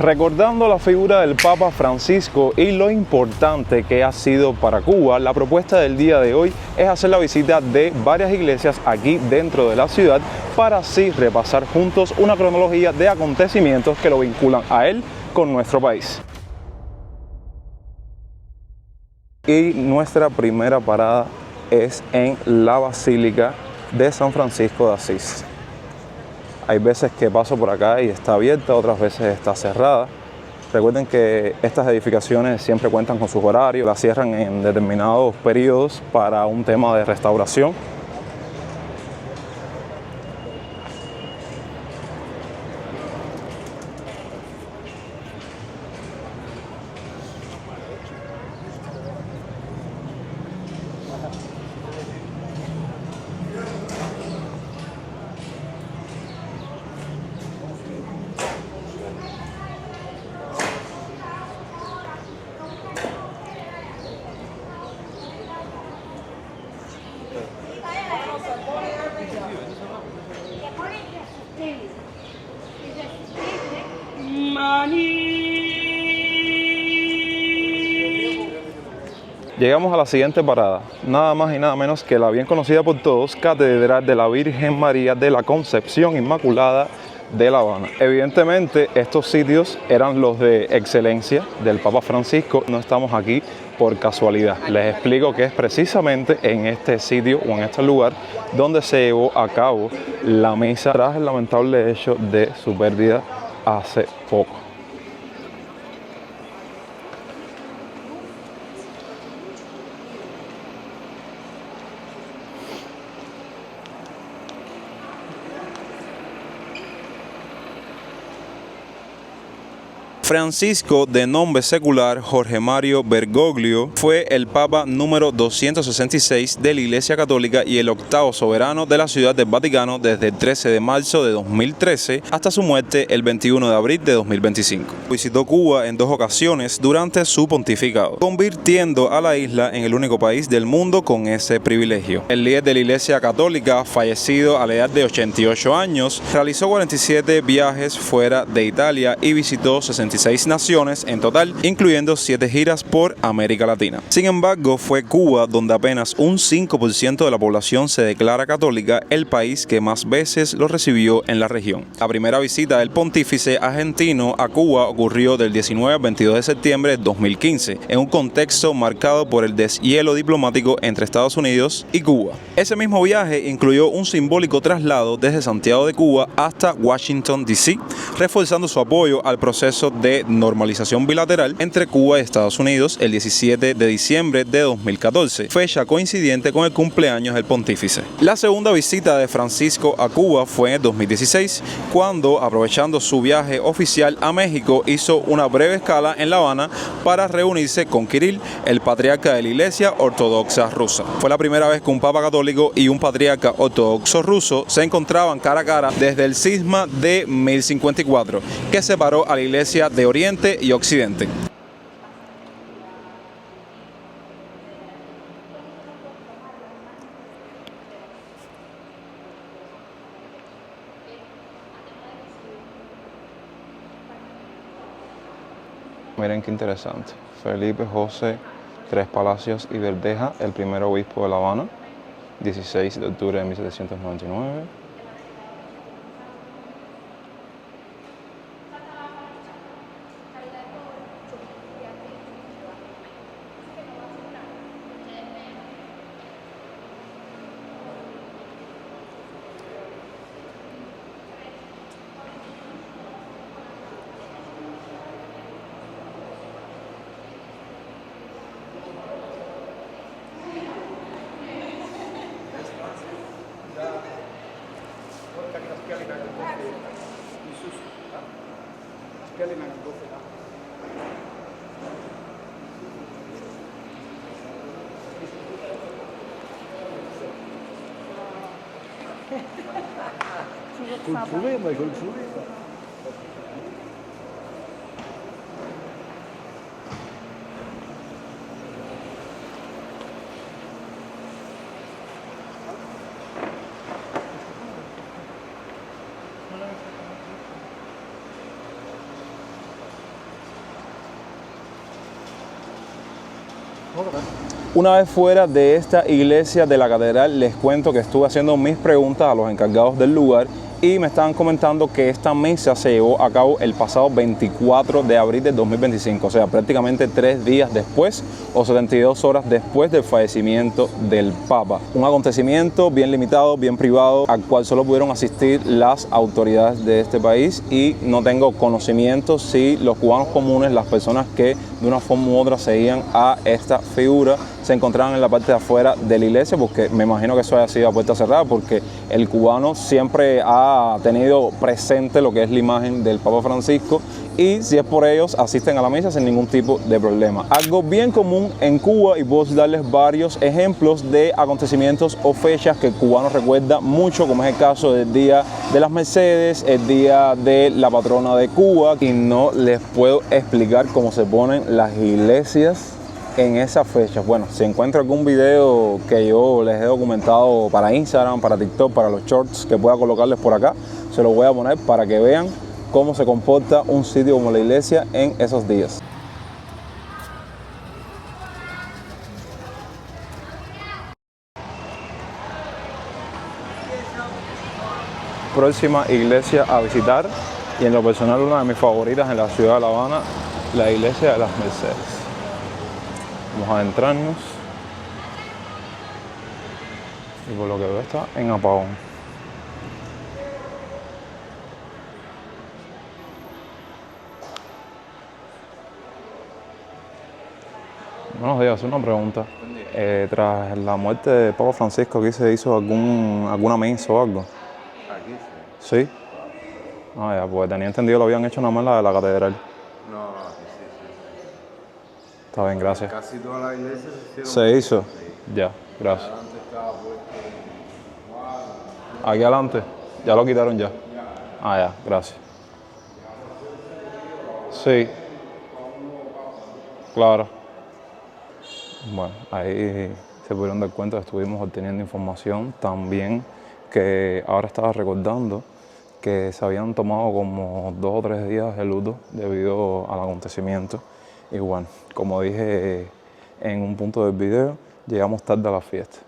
Recordando la figura del Papa Francisco y lo importante que ha sido para Cuba, la propuesta del día de hoy es hacer la visita de varias iglesias aquí dentro de la ciudad para así repasar juntos una cronología de acontecimientos que lo vinculan a él con nuestro país. Y nuestra primera parada es en la Basílica de San Francisco de Asís. Hay veces que paso por acá y está abierta, otras veces está cerrada. Recuerden que estas edificaciones siempre cuentan con sus horarios, las cierran en determinados periodos para un tema de restauración. Llegamos a la siguiente parada, nada más y nada menos que la bien conocida por todos, Catedral de la Virgen María de la Concepción Inmaculada de La Habana. Evidentemente estos sitios eran los de excelencia del Papa Francisco, no estamos aquí por casualidad. Les explico que es precisamente en este sitio o en este lugar donde se llevó a cabo la misa tras el lamentable hecho de su pérdida hace poco. Francisco, de nombre secular Jorge Mario Bergoglio, fue el Papa número 266 de la Iglesia Católica y el octavo soberano de la Ciudad del Vaticano desde el 13 de marzo de 2013 hasta su muerte el 21 de abril de 2025. Visitó Cuba en 2 ocasiones durante su pontificado, convirtiendo a la isla en el único país del mundo con ese privilegio. El líder de la Iglesia Católica, fallecido a la edad de 88 años, realizó 47 viajes fuera de Italia y visitó 66 naciones en total, incluyendo 7 giras por América Latina. Sin embargo, fue Cuba, donde apenas un 5% de la población se declara católica, el país que más veces lo recibió en la región. La primera visita del pontífice argentino a Cuba ocurrió del 19 al 22 de septiembre de 2015, en un contexto marcado por el deshielo diplomático entre Estados Unidos y Cuba. Ese mismo viaje incluyó un simbólico traslado desde Santiago de Cuba hasta Washington, D.C., reforzando su apoyo al proceso de normalización bilateral entre Cuba y Estados Unidos el 17 de diciembre de 2014, fecha coincidente con el cumpleaños del pontífice. La segunda visita de Francisco a Cuba fue en 2016, cuando, aprovechando su viaje oficial a México, hizo una breve escala en La Habana para reunirse con Kirill, el patriarca de la Iglesia Ortodoxa rusa. Fue la primera vez que un papa católico y un patriarca ortodoxo ruso se encontraban cara a cara desde el cisma de 1054, que separó a la Iglesia de Oriente y Occidente. Miren qué interesante. Felipe José Tres Palacios y Verdeja, el primer obispo de La Habana, 16 de octubre de 1799. 그걸 주례만 그걸 주례만. Una vez fuera de esta iglesia de la catedral, les cuento que estuve haciendo mis preguntas a los encargados del lugar y me estaban comentando que esta misa se llevó a cabo el pasado 24 de abril del 2025, o sea, prácticamente 3 días después o 72 horas después del fallecimiento del Papa. Un acontecimiento bien limitado, bien privado, al cual solo pudieron asistir las autoridades de este país y no tengo conocimiento si los cubanos comunes, las personas que de una forma u otra seguían a esta figura, se encontraban en la parte de afuera de la iglesia, porque me imagino que eso haya sido a puerta cerrada, porque el cubano siempre ha tenido presente lo que es la imagen del Papa Francisco y si es por ellos asisten a la misa sin ningún tipo de problema. Algo bien común en Cuba, y puedo darles varios ejemplos de acontecimientos o fechas que el cubano recuerda mucho, como es el caso del Día de las Mercedes, el Día de la Patrona de Cuba, y no les puedo explicar cómo se ponen las iglesias en esas fechas. Bueno, si encuentro algún video que yo les he documentado para Instagram, para TikTok, para los shorts que pueda colocarles por acá, se los voy a poner para que vean cómo se comporta un sitio como la iglesia en esos días. Próxima iglesia a visitar, y en lo personal una de mis favoritas en la ciudad de La Habana, la iglesia de las Mercedes. Vamos a adentrarnos y por lo que veo está en apagón. Buenos días, una pregunta. Tras la muerte de Papa Francisco, ¿aquí se hizo alguna misa o algo? Aquí sí. ¿Sí? Ah, ya, pues tenía entendido lo habían hecho nada más la de la catedral. No, aquí sí, sí. Está bien, gracias. Casi todas las iglesias se hicieron. ¿Se hizo? Sí. Ya, gracias. Adelante estaba puesto. Aquí adelante, ya lo quitaron ya. Ah, ya, gracias. Sí. Claro. Bueno, ahí se pudieron dar cuenta que estuvimos obteniendo información también, que ahora estaba recordando que se habían tomado como 2 o 3 días de luto debido al acontecimiento. Y bueno, como dije en un punto del video, llegamos tarde a la fiesta.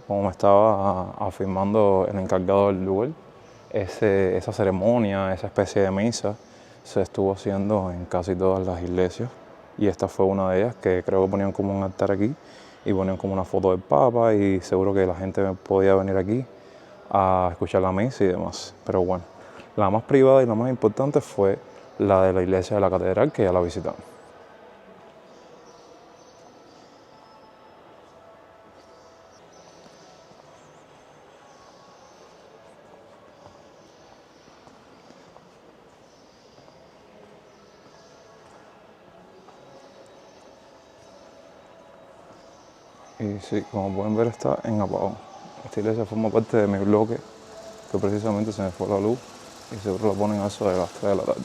Como me estaba afirmando el encargado del lugar, esa ceremonia, esa especie de misa, se estuvo haciendo en casi todas las iglesias. Y esta fue una de ellas, que creo que ponían como un altar aquí y ponían como una foto del Papa, y seguro que la gente podía venir aquí a escuchar la misa y demás. Pero bueno, la más privada y la más importante fue la de la iglesia de la catedral, que ya la visitamos. Y sí, como pueden ver, está en apagón. Esta iglesia forma parte de mi bloque, que precisamente se me fue la luz y seguro la ponen a eso de las 3 de la tarde.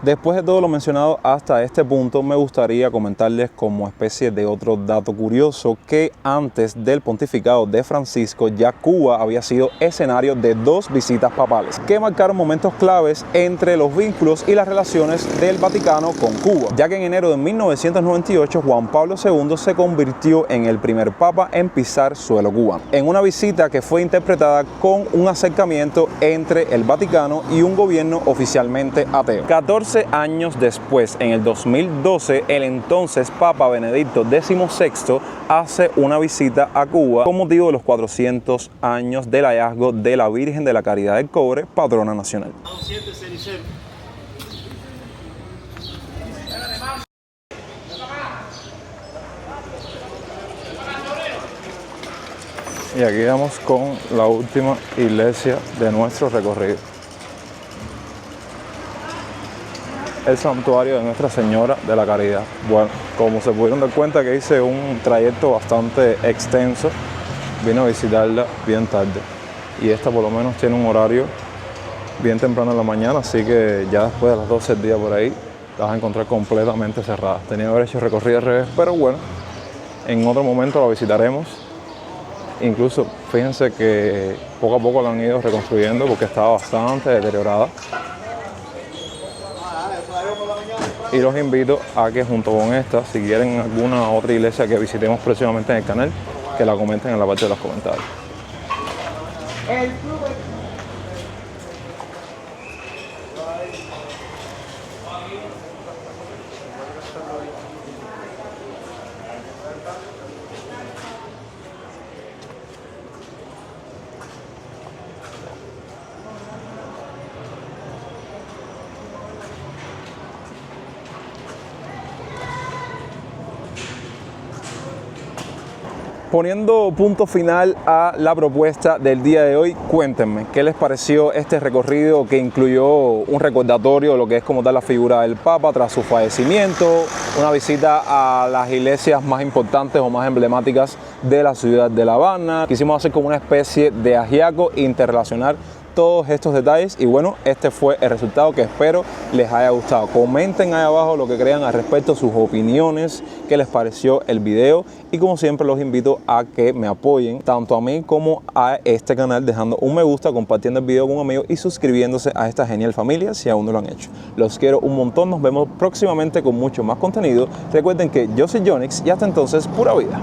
Después de todo lo mencionado hasta este punto, me gustaría comentarles como especie de otro dato curioso que antes del pontificado de Francisco ya Cuba había sido escenario de 2 visitas papales que marcaron momentos claves entre los vínculos y las relaciones del Vaticano con Cuba, ya que en enero de 1998 Juan Pablo II se convirtió en el primer papa en pisar suelo cubano, en una visita que fue interpretada con un acercamiento entre el Vaticano y un gobierno oficialmente ateo. 14 años después, en el 2012, el entonces Papa Benedicto XVI hace una visita a Cuba con motivo de los 400 años del hallazgo de la Virgen de la Caridad del Cobre, patrona nacional. Y aquí vamos con la última iglesia de nuestro recorrido. El santuario de Nuestra Señora de la Caridad. Bueno, como se pudieron dar cuenta que hice un trayecto bastante extenso, vine a visitarla bien tarde. Y esta por lo menos tiene un horario bien temprano en la mañana, así que ya después de las 12 del día por ahí, la vas a encontrar completamente cerrada. Tenía que haber hecho recorrido al revés, pero bueno, en otro momento la visitaremos. Incluso fíjense que poco a poco la han ido reconstruyendo porque estaba bastante deteriorada. Y los invito a que junto con esta, si quieren alguna otra iglesia que visitemos próximamente en el canal, que la comenten en la parte de los comentarios. Poniendo punto final a la propuesta del día de hoy, cuéntenme qué les pareció este recorrido que incluyó un recordatorio de lo que es como tal la figura del Papa tras su fallecimiento, una visita a las iglesias más importantes o más emblemáticas de la ciudad de La Habana. Quisimos hacer como una especie de ajiaco, interrelacionar todos estos detalles y bueno, este fue el resultado que espero les haya gustado. Comenten ahí abajo lo que crean al respecto, sus opiniones, qué les pareció el video y como siempre los invito a que me apoyen tanto a mí como a este canal dejando un me gusta, compartiendo el video con un amigo y suscribiéndose a esta genial familia si aún no lo han hecho. Los quiero un montón, nos vemos próximamente con mucho más contenido. Recuerden que yo soy Jonix y hasta entonces, pura vida.